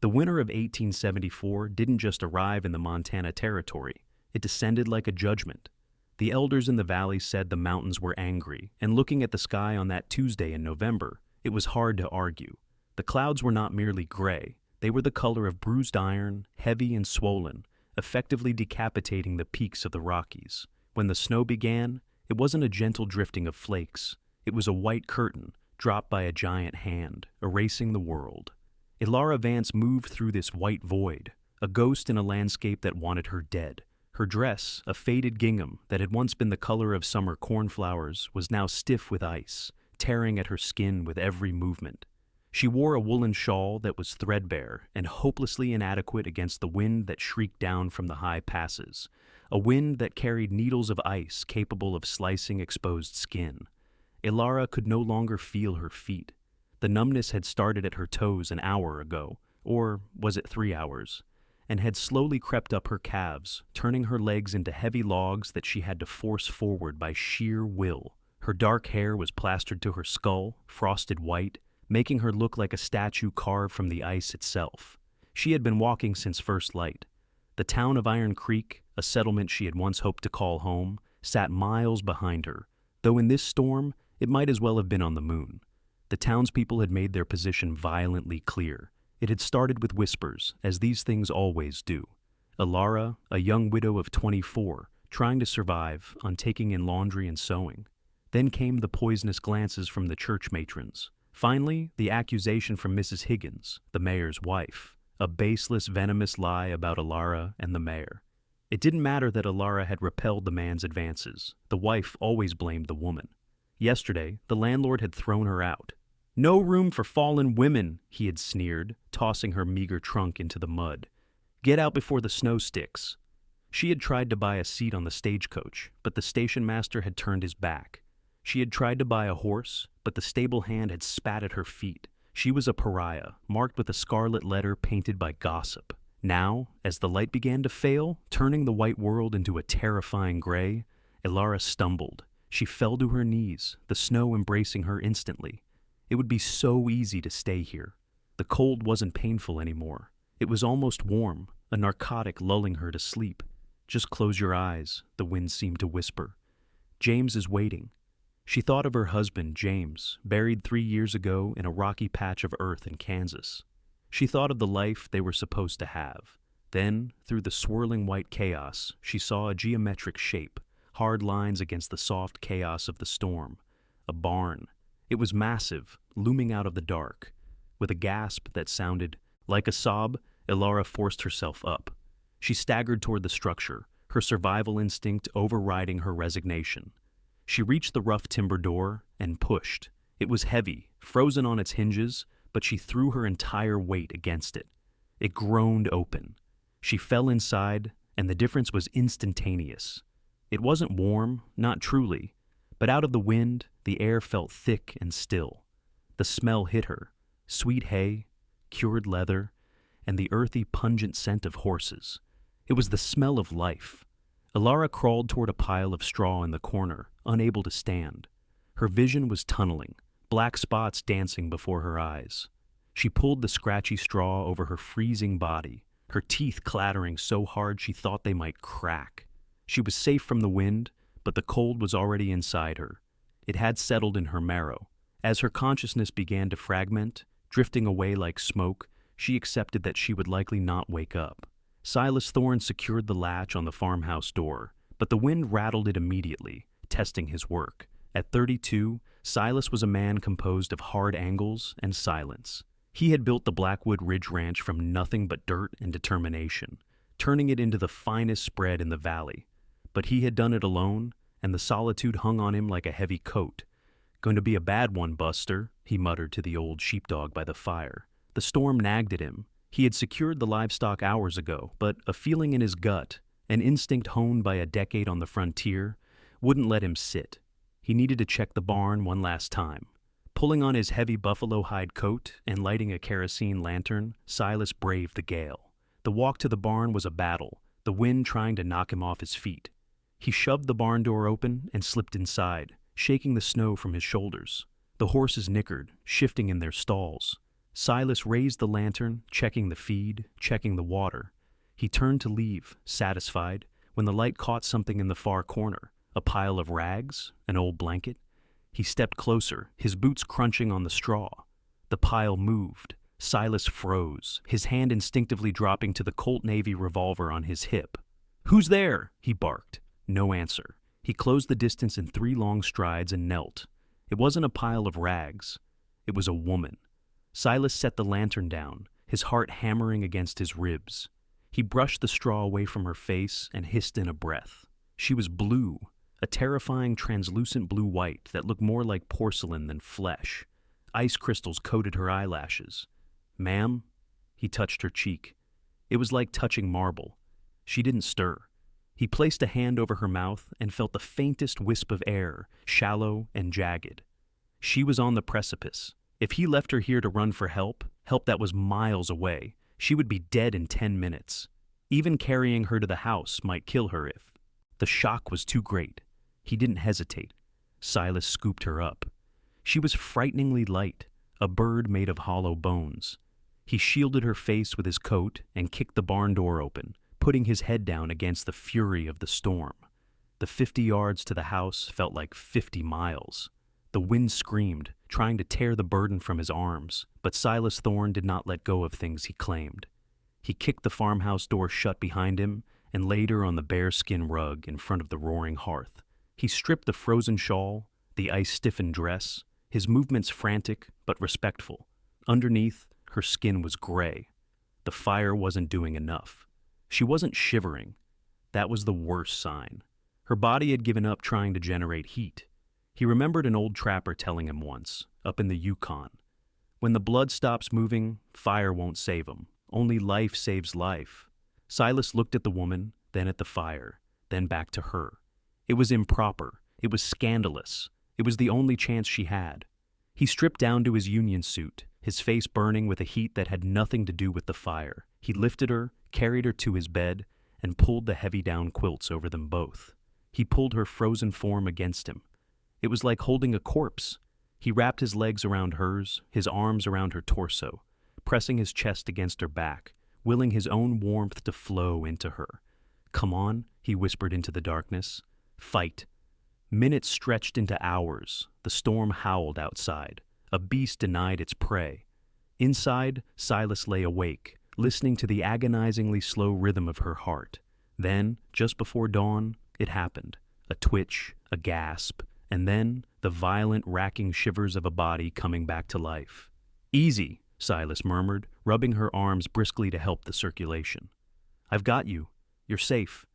The winter of 1874 didn't just arrive in the Montana Territory, it descended like a judgment. The elders in the valley said the mountains were angry, and looking at the sky on that Tuesday in November, it was hard to argue. The clouds were not merely gray, they were the color of bruised iron, heavy and swollen, effectively decapitating the peaks of the Rockies. When the snow began, it wasn't a gentle drifting of flakes, it was a white curtain, dropped by a giant hand, erasing the world. Elara Vance moved through this white void, a ghost in a landscape that wanted her dead. Her dress, a faded gingham that had once been the color of summer cornflowers, was now stiff with ice, tearing at her skin with every movement. She wore a woolen shawl that was threadbare and hopelessly inadequate against the wind that shrieked down from the high passes, a wind that carried needles of ice capable of slicing exposed skin. Elara could no longer feel her feet. The numbness had started at her toes an hour ago, or was it 3 hours, and had slowly crept up her calves, turning her legs into heavy logs that she had to force forward by sheer will. Her dark hair was plastered to her skull, frosted white, making her look like a statue carved from the ice itself. She had been walking since first light. The town of Iron Creek, a settlement she had once hoped to call home, sat miles behind her, though in this storm, it might as well have been on the moon. The townspeople had made their position violently clear. It had started with whispers, as these things always do. Elara, a young widow of 24, trying to survive on taking in laundry and sewing. Then came the poisonous glances from the church matrons. Finally, the accusation from Mrs. Higgins, the mayor's wife, a baseless, venomous lie about Elara and the mayor. It didn't matter that Elara had repelled the man's advances. The wife always blamed the woman. Yesterday, the landlord had thrown her out. "No room for fallen women," he had sneered, tossing her meager trunk into the mud. "Get out before the snow sticks." She had tried to buy a seat on the stagecoach, but the station master had turned his back. She had tried to buy a horse, but the stable hand had spat at her feet. She was a pariah, marked with a scarlet letter painted by gossip. Now, as the light began to fail, turning the white world into a terrifying gray, Elara stumbled. She fell to her knees, the snow embracing her instantly. It would be so easy to stay here. The cold wasn't painful anymore. It was almost warm, a narcotic lulling her to sleep. "Just close your eyes," the wind seemed to whisper. "James is waiting." She thought of her husband, James, buried 3 years ago in a rocky patch of earth in Kansas. She thought of the life they were supposed to have. Then, through the swirling white chaos, she saw a geometric shape, hard lines against the soft chaos of the storm. A barn. It was massive, looming out of the dark. With a gasp that sounded like a sob, Elara forced herself up. She staggered toward the structure, her survival instinct overriding her resignation. She reached the rough timber door and pushed. It was heavy, frozen on its hinges, but she threw her entire weight against it. It groaned open. She fell inside, and the difference was instantaneous. It wasn't warm, not truly, but out of the wind, the air felt thick and still. The smell hit her, sweet hay, cured leather, and the earthy, pungent scent of horses. It was the smell of life. Elara crawled toward a pile of straw in the corner, unable to stand. Her vision was tunneling, black spots dancing before her eyes. She pulled the scratchy straw over her freezing body, her teeth clattering so hard she thought they might crack. She was safe from the wind, but the cold was already inside her. It had settled in her marrow. As her consciousness began to fragment, drifting away like smoke, she accepted that she would likely not wake up. Silas Thorne secured the latch on the farmhouse door, but the wind rattled it immediately, testing his work. At 32, Silas was a man composed of hard angles and silence. He had built the Blackwood Ridge ranch from nothing but dirt and determination, turning it into the finest spread in the valley. But he had done it alone, and the solitude hung on him like a heavy coat. "Going to be a bad one, Buster," he muttered to the old sheepdog by the fire. The storm nagged at him. He had secured the livestock hours ago, but a feeling in his gut, an instinct honed by a decade on the frontier, wouldn't let him sit. He needed to check the barn one last time. Pulling on his heavy buffalo hide coat and lighting a kerosene lantern, Silas braved the gale. The walk to the barn was a battle, the wind trying to knock him off his feet. He shoved the barn door open and slipped inside, shaking the snow from his shoulders. The horses nickered, shifting in their stalls. Silas raised the lantern, checking the feed, checking the water. He turned to leave, satisfied, when the light caught something in the far corner, a pile of rags, an old blanket. He stepped closer, his boots crunching on the straw. The pile moved. Silas froze, his hand instinctively dropping to the Colt Navy revolver on his hip. "Who's there?" he barked. No answer. He closed the distance in 3 long strides and knelt. It wasn't a pile of rags. It was a woman. Silas set the lantern down, his heart hammering against his ribs. He brushed the straw away from her face and hissed in a breath. She was blue, a terrifying translucent blue-white that looked more like porcelain than flesh. Ice crystals coated her eyelashes. "Ma'am?" He touched her cheek. It was like touching marble. She didn't stir. He placed a hand over her mouth and felt the faintest wisp of air, shallow and jagged. She was on the precipice. If he left her here to run for help that was miles away, she would be dead in 10 minutes. Even carrying her to the house might kill her if... The shock was too great. He didn't hesitate. Silas scooped her up. She was frighteningly light, a bird made of hollow bones. He shielded her face with his coat and kicked the barn door open, putting his head down against the fury of the storm. The 50 yards to the house felt like 50 miles. The wind screamed, trying to tear the burden from his arms, but Silas Thorne did not let go of things he claimed. He kicked the farmhouse door shut behind him and laid her on the bearskin rug in front of the roaring hearth. He stripped the frozen shawl, the ice-stiffened dress, his movements frantic but respectful. Underneath, her skin was gray. The fire wasn't doing enough. She wasn't shivering. That was the worst sign. Her body had given up trying to generate heat. He remembered an old trapper telling him once, up in the Yukon, "When the blood stops moving, fire won't save 'em. Only life saves life." Silas looked at the woman, then at the fire, then back to her. It was improper. It was scandalous. It was the only chance she had. He stripped down to his union suit, his face burning with a heat that had nothing to do with the fire. He lifted her, carried her to his bed, and pulled the heavy down quilts over them both. He pulled her frozen form against him. It was like holding a corpse. He wrapped his legs around hers, his arms around her torso, pressing his chest against her back, willing his own warmth to flow into her. "Come on," he whispered into the darkness. "Fight." Minutes stretched into hours. The storm howled outside. A beast denied its prey. Inside, Silas lay awake, listening to the agonizingly slow rhythm of her heart. Then, just before dawn, it happened. A twitch, a gasp, and then the violent, racking shivers of a body coming back to life. "Easy," Silas murmured, rubbing her arms briskly to help the circulation. "I've got you. You're safe."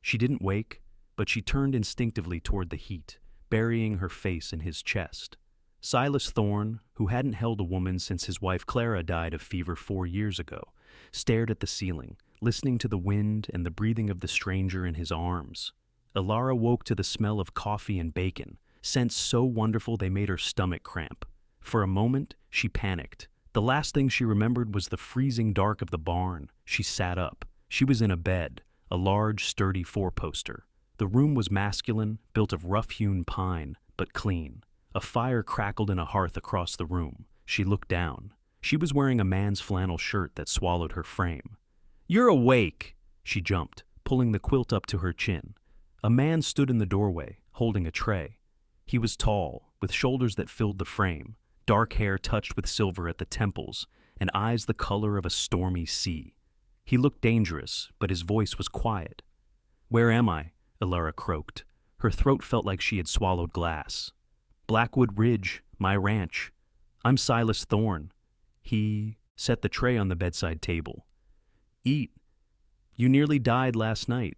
She didn't wake, but she turned instinctively toward the heat, burying her face in his chest. Silas Thorne, who hadn't held a woman since his wife Clara died of fever 4 years ago, stared at the ceiling, listening to the wind and the breathing of the stranger in his arms. Elara woke to the smell of coffee and bacon, scents so wonderful they made her stomach cramp. For a moment, she panicked. The last thing she remembered was the freezing dark of the barn. She sat up. She was in a bed, a large, sturdy four-poster. The room was masculine, built of rough-hewn pine, but clean. A fire crackled in a hearth across the room. She looked down. She was wearing a man's flannel shirt that swallowed her frame. "You're awake!" She jumped, pulling the quilt up to her chin. A man stood in the doorway, holding a tray. He was tall, with shoulders that filled the frame, dark hair touched with silver at the temples, and eyes the color of a stormy sea. He looked dangerous, but his voice was quiet. "Where am I?" Elara croaked. Her throat felt like she had swallowed glass. "Blackwood Ridge, my ranch. I'm Silas Thorne." He set the tray on the bedside table. "Eat. You nearly died last night.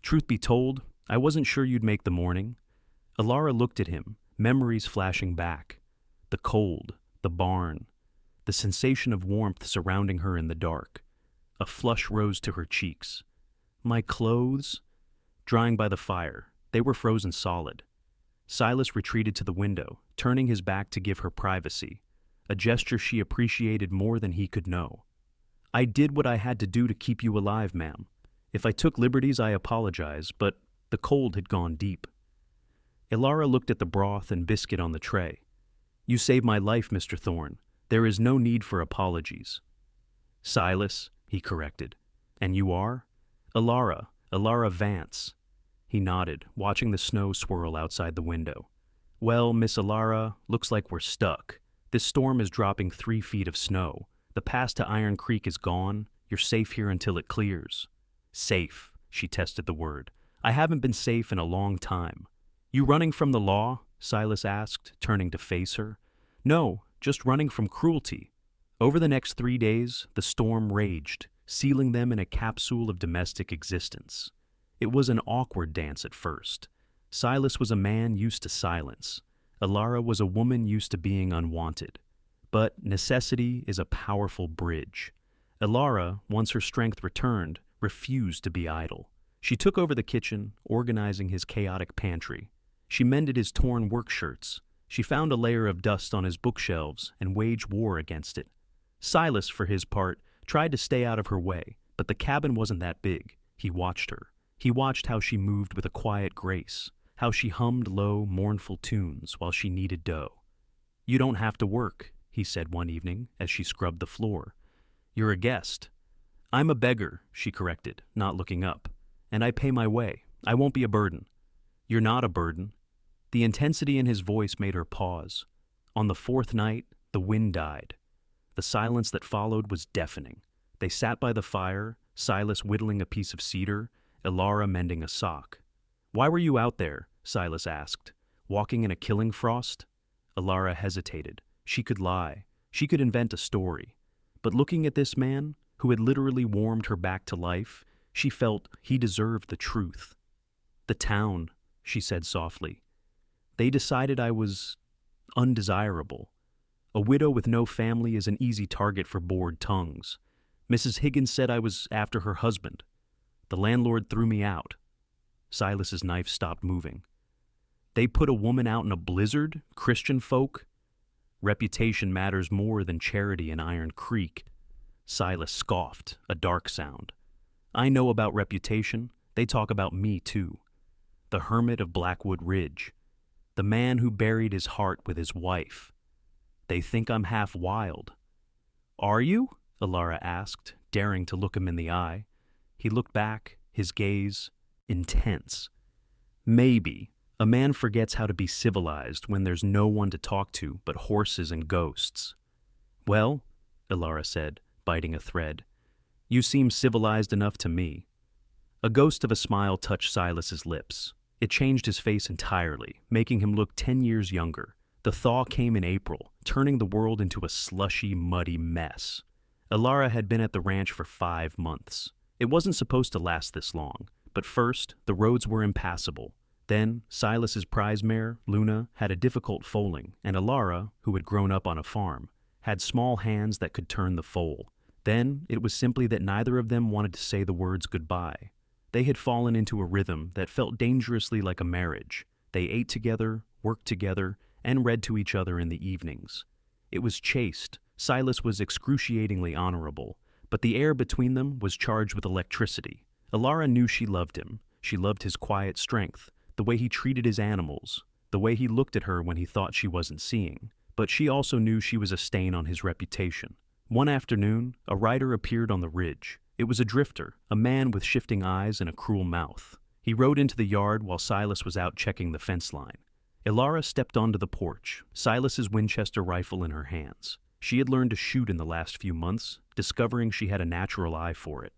Truth be told, I wasn't sure you'd make the morning." Elara looked at him, memories flashing back. The cold, the barn, the sensation of warmth surrounding her in the dark. A flush rose to her cheeks. "My clothes?" Drying by the fire, they were frozen solid. Silas retreated to the window, turning his back to give her privacy, a gesture she appreciated more than he could know. "I did what I had to do to keep you alive, ma'am. If I took liberties, I apologize, but the cold had gone deep." Elara looked at the broth and biscuit on the tray. "You saved my life, Mr. Thorne. There is no need for apologies. Silas, he corrected. And you are? Elara Vance. He nodded, watching the snow swirl outside the window. Well, Miss Elara, looks like we're stuck. This storm is dropping 3 feet of snow. The pass to Iron Creek is gone. You're safe here until it clears. Safe, she tested the word. I haven't been safe in a long time. You running from the law? Silas asked, turning to face her. No, just running from cruelty. Over the next 3 days, the storm raged, sealing them in a capsule of domestic existence. It was an awkward dance at first. Silas was a man used to silence. Elara was a woman used to being unwanted. But necessity is a powerful bridge. Elara, once her strength returned, refused to be idle. She took over the kitchen, organizing his chaotic pantry. She mended his torn work shirts. She found a layer of dust on his bookshelves and waged war against it. Silas, for his part, tried to stay out of her way, but the cabin wasn't that big. He watched her. He watched how she moved with a quiet grace, how she hummed low, mournful tunes while she kneaded dough. You don't have to work, he said one evening as she scrubbed the floor. You're a guest. I'm a beggar, she corrected, not looking up. And I pay my way. I won't be a burden. You're not a burden. The intensity in his voice made her pause. On the 4th night, the wind died. The silence that followed was deafening. They sat by the fire, Silas whittling a piece of cedar, Elara mending a sock. Why were you out there? Silas asked. Walking in a killing frost? Elara hesitated. She could lie. She could invent a story. But looking at this man, who had literally warmed her back to life, she felt he deserved the truth. The town, she said softly. They decided I was undesirable. A widow with no family is an easy target for bored tongues. Mrs. Higgins said I was after her husband. The landlord threw me out. Silas's knife stopped moving. They put a woman out in a blizzard, Christian folk? Reputation matters more than charity in Iron Creek. Silas scoffed, a dark sound. I know about reputation. They talk about me too. The hermit of Blackwood Ridge. The man who buried his heart with his wife. They think I'm half wild. Are you? Elara asked, daring to look him in the eye. He looked back, his gaze intense. Maybe. A man forgets how to be civilized when there's no one to talk to but horses and ghosts. Well, Elara said, biting a thread, you seem civilized enough to me. A ghost of a smile touched Silas's lips. It changed his face entirely, making him look 10 years younger. The thaw came in April, turning the world into a slushy, muddy mess. Elara had been at the ranch for 5 months. It wasn't supposed to last this long, but first, the roads were impassable. Then, Silas's prize mare, Luna, had a difficult foaling, and Elara, who had grown up on a farm, had small hands that could turn the foal. Then, it was simply that neither of them wanted to say the words goodbye. They had fallen into a rhythm that felt dangerously like a marriage. They ate together, worked together, and read to each other in the evenings. It was chaste. Silas was excruciatingly honorable, but the air between them was charged with electricity. Elara knew she loved him. She loved his quiet strength, the way he treated his animals, the way he looked at her when he thought she wasn't seeing. But she also knew she was a stain on his reputation. One afternoon, a rider appeared on the ridge. It was a drifter, a man with shifting eyes and a cruel mouth. He rode into the yard while Silas was out checking the fence line. Elara stepped onto the porch, Silas's Winchester rifle in her hands. She had learned to shoot in the last few months, discovering she had a natural eye for it.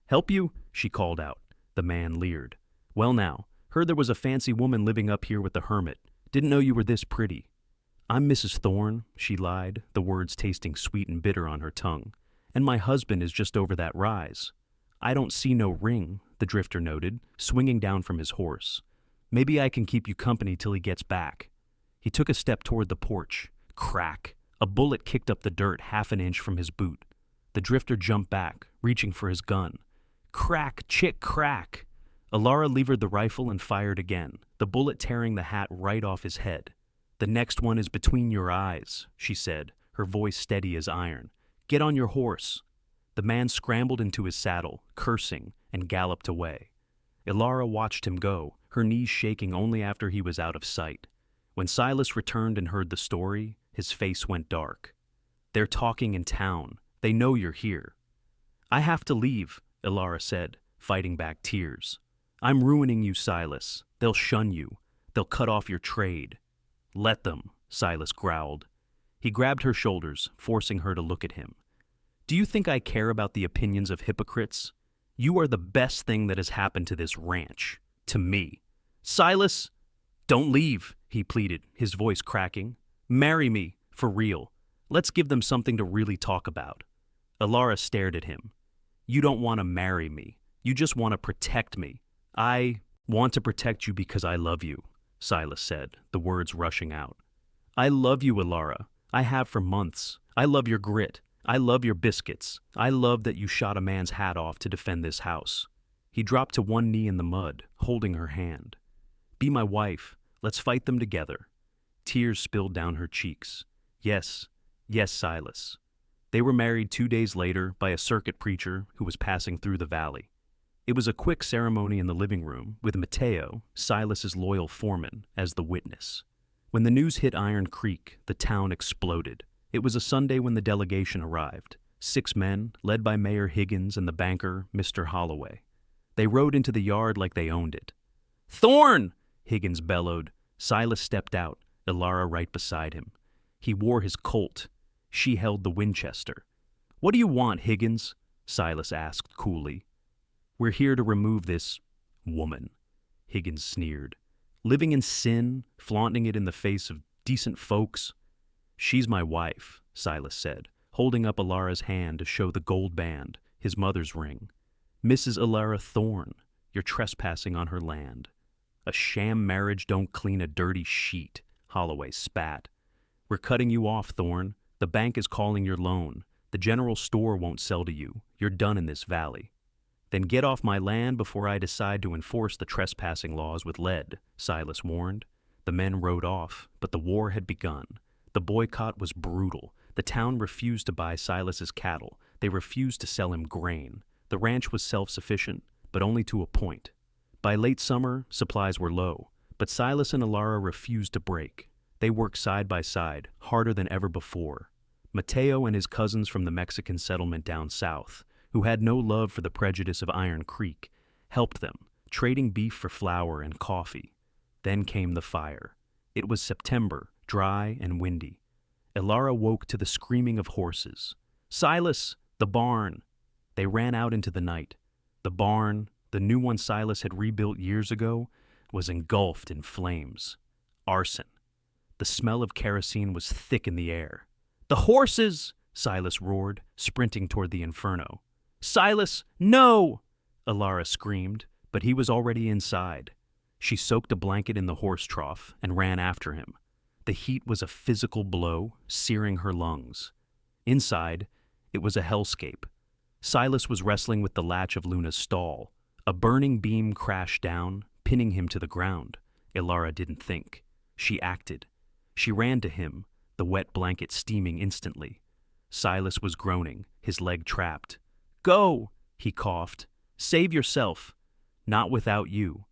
Help you? She called out. The man leered. Well now, heard there was a fancy woman living up here with the hermit. Didn't know you were this pretty. I'm Mrs. Thorne, she lied, the words tasting sweet and bitter on her tongue. And my husband is just over that rise. I don't see no ring, the drifter noted, swinging down from his horse. Maybe I can keep you company till he gets back. He took a step toward the porch. Crack! A bullet kicked up the dirt 1/2 inch from his boot. The drifter jumped back, reaching for his gun. Crack! Chick! Crack! Elara levered the rifle and fired again, the bullet tearing the hat right off his head. The next one is between your eyes, she said, her voice steady as iron. Get on your horse. The man scrambled into his saddle, cursing, and galloped away. Elara watched him go, her knees shaking only after he was out of sight. When Silas returned and heard the story, his face went dark. They're talking in town. They know you're here. I have to leave, Elara said, fighting back tears. I'm ruining you, Silas. They'll shun you. They'll cut off your trade. Let them, Silas growled. He grabbed her shoulders, forcing her to look at him. Do you think I care about the opinions of hypocrites? You are the best thing that has happened to this ranch. To me. Silas, don't leave, he pleaded, his voice cracking. Marry me, for real. Let's give them something to really talk about. Elara stared at him. You don't want to marry me. You just want to protect me. I want to protect you because I love you, Silas said, the words rushing out. I love you, Elara. I have for months. I love your grit. I love your biscuits. I love that you shot a man's hat off to defend this house. He dropped to one knee in the mud, holding her hand. Be my wife. Let's fight them together. Tears spilled down her cheeks. Yes, yes, Silas. They were married 2 days later by a circuit preacher who was passing through the valley. It was a quick ceremony in the living room, with Mateo, Silas's loyal foreman, as the witness. When the news hit Iron Creek, the town exploded. It was a Sunday when the delegation arrived, 6 men, led by Mayor Higgins and the banker, Mr. Holloway. They rode into the yard like they owned it. Thorne! Higgins bellowed. Silas stepped out, Elara right beside him. He wore his Colt. She held the Winchester. What do you want, Higgins? Silas asked coolly. We're here to remove this woman, Higgins sneered. Living in sin, flaunting it in the face of decent folks. She's my wife, Silas said, holding up Elara's hand to show the gold band, his mother's ring. Mrs. Elara Thorne, you're trespassing on her land. A sham marriage don't clean a dirty sheet, Holloway spat. We're cutting you off, Thorne. The bank is calling your loan. The general store won't sell to you. You're done in this valley. Then get off my land before I decide to enforce the trespassing laws with lead, Silas warned. The men rode off, but the war had begun. The boycott was brutal. The town refused to buy Silas's cattle. They refused to sell him grain. The ranch was self-sufficient, but only to a point. By late summer, supplies were low, but Silas and Elara refused to break. They worked side by side, harder than ever before. Mateo and his cousins from the Mexican settlement down south, who had no love for the prejudice of Iron Creek, helped them, trading beef for flour and coffee. Then came the fire. It was September, dry and windy. Elara woke to the screaming of horses. Silas, the barn! They ran out into the night. The barn, the new one Silas had rebuilt years ago, was engulfed in flames. Arson. The smell of kerosene was thick in the air. The horses! Silas roared, sprinting toward the inferno. Silas, no! Elara screamed, but he was already inside. She soaked a blanket in the horse trough and ran after him. The heat was a physical blow, searing her lungs. Inside, it was a hellscape. Silas was wrestling with the latch of Luna's stall. A burning beam crashed down, pinning him to the ground. Elara didn't think. She acted. She ran to him, the wet blanket steaming instantly. Silas was groaning, his leg trapped. Go, he coughed. Save yourself. Not without you.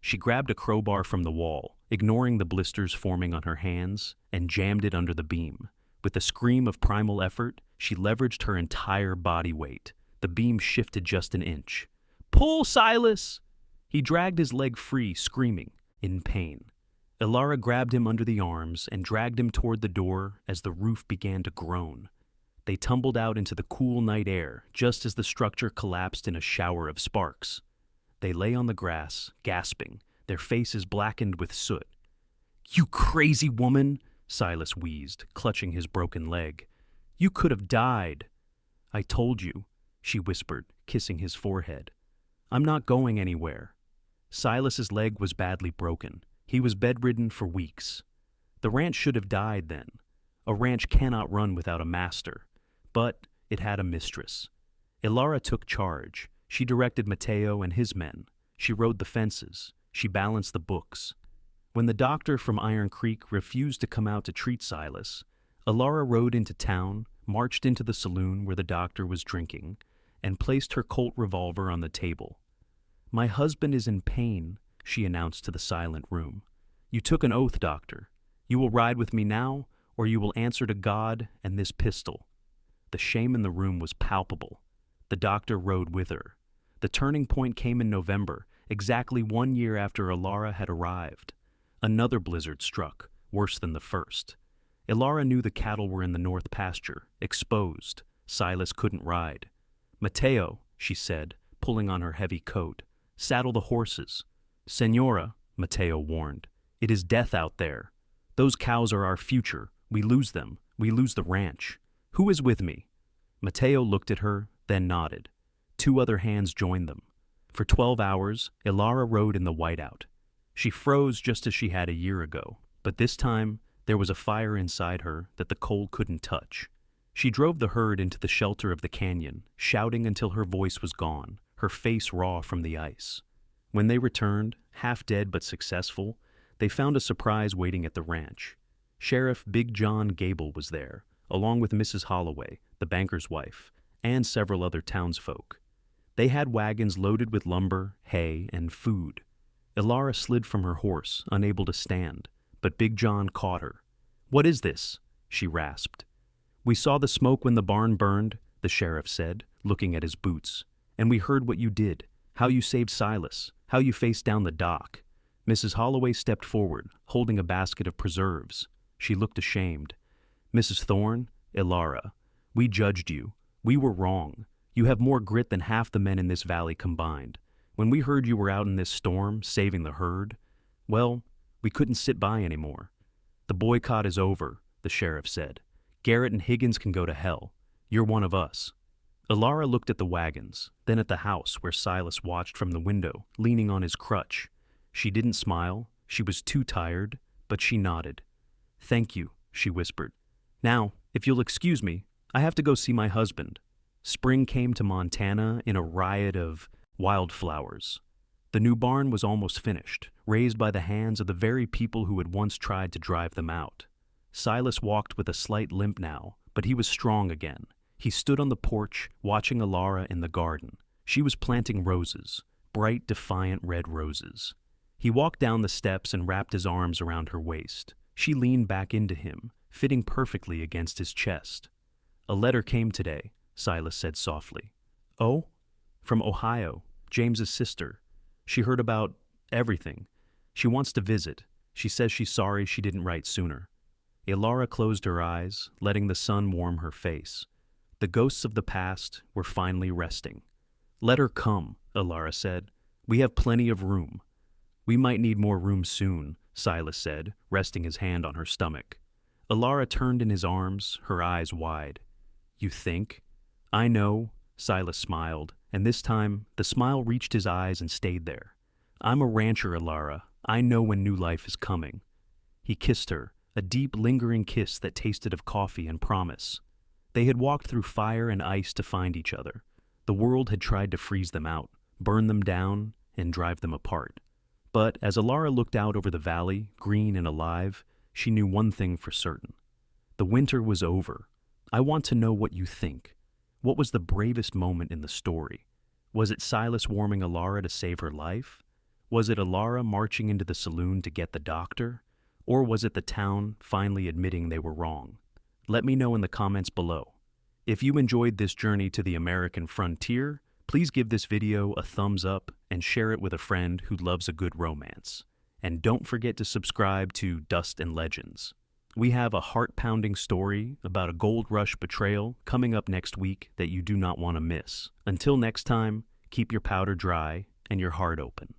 She grabbed a crowbar from the wall, ignoring the blisters forming on her hands, and jammed it under the beam. With a scream of primal effort, she leveraged her entire body weight. The beam shifted just an inch. Pull, Silas! He dragged his leg free, screaming, in pain. Elara grabbed him under the arms and dragged him toward the door as the roof began to groan. They tumbled out into the cool night air just as the structure collapsed in a shower of sparks. They lay on the grass, gasping, their faces blackened with soot. You crazy woman, Silas wheezed, clutching his broken leg. You could have died. I told you, she whispered, kissing his forehead. I'm not going anywhere. Silas's leg was badly broken. He was bedridden for weeks. The ranch should have died then. A ranch cannot run without a master. But it had a mistress. Elara took charge. She directed Mateo and his men. She rode the fences. She balanced the books. When the doctor from Iron Creek refused to come out to treat Silas, Elara rode into town, marched into the saloon where the doctor was drinking, and placed her Colt revolver on the table. My husband is in pain, she announced to the silent room. You took an oath, doctor. You will ride with me now or you will answer to God and this pistol." The shame in the room was palpable. The doctor rode with her. The turning point came in November, exactly 1 year after Elara had arrived. Another blizzard struck, worse than the first. Elara knew the cattle were in the north pasture, exposed. Silas couldn't ride. "Mateo," she said, pulling on her heavy coat, "saddle the horses." "Señora," Mateo warned, "it is death out there. Those cows are our future. We lose them. We lose the ranch. Who is with me?" Mateo looked at her, then nodded. 2 other hands joined them. For 12 hours, Elara rode in the whiteout. She froze just as she had a year ago, but this time there was a fire inside her that the cold couldn't touch. She drove the herd into the shelter of the canyon, shouting until her voice was gone, her face raw from the ice. When they returned, half dead but successful, they found a surprise waiting at the ranch. Sheriff Big John Gable was there, along with Mrs. Holloway, the banker's wife, and several other townsfolk. They had wagons loaded with lumber, hay, and food. Elara slid from her horse, unable to stand, but Big John caught her. "What is this?" she rasped. "We saw the smoke when the barn burned," the sheriff said, looking at his boots. "And we heard what you did, how you saved Silas, how you faced down the dock." Mrs. Holloway stepped forward, holding a basket of preserves. She looked ashamed. "Mrs. Thorne, Elara, we judged you. We were wrong. You have more grit than half the men in this valley combined. When we heard you were out in this storm, saving the herd, well, we couldn't sit by anymore." "The boycott is over," the sheriff said. "Garrett and Higgins can go to hell. You're one of us." Elara looked at the wagons, then at the house where Silas watched from the window, leaning on his crutch. She didn't smile. She was too tired, but she nodded. "Thank you," she whispered. "Now, if you'll excuse me, I have to go see my husband." Spring came to Montana in a riot of wildflowers. The new barn was almost finished, raised by the hands of the very people who had once tried to drive them out. Silas walked with a slight limp now, but he was strong again. He stood on the porch, watching Elara in the garden. She was planting roses, bright, defiant red roses. He walked down the steps and wrapped his arms around her waist. She leaned back into him, fitting perfectly against his chest. "A letter came today," Silas said softly. "Oh?" "From Ohio, James's sister. She heard about everything. She wants to visit. She says she's sorry she didn't write sooner." Elara closed her eyes, letting the sun warm her face. The ghosts of the past were finally resting. "Let her come," Elara said. "We have plenty of room." "We might need more room soon," Silas said, resting his hand on her stomach. Elara turned in his arms, her eyes wide. "You think?" "I know," Silas smiled, and this time the smile reached his eyes and stayed there. "I'm a rancher, Elara. I know when new life is coming." He kissed her, a deep, lingering kiss that tasted of coffee and promise. They had walked through fire and ice to find each other. The world had tried to freeze them out, burn them down, and drive them apart. But as Elara looked out over the valley, green and alive, she knew one thing for certain. The winter was over. I want to know what you think. What was the bravest moment in the story? Was it Silas warming Elara to save her life? Was it Elara marching into the saloon to get the doctor? Or was it the town finally admitting they were wrong? Let me know in the comments below. If you enjoyed this journey to the American frontier, please give this video a thumbs up and share it with a friend who loves a good romance. And don't forget to subscribe to Dust and Legends. We have a heart-pounding story about a gold rush betrayal coming up next week that you do not want to miss. Until next time, keep your powder dry and your heart open.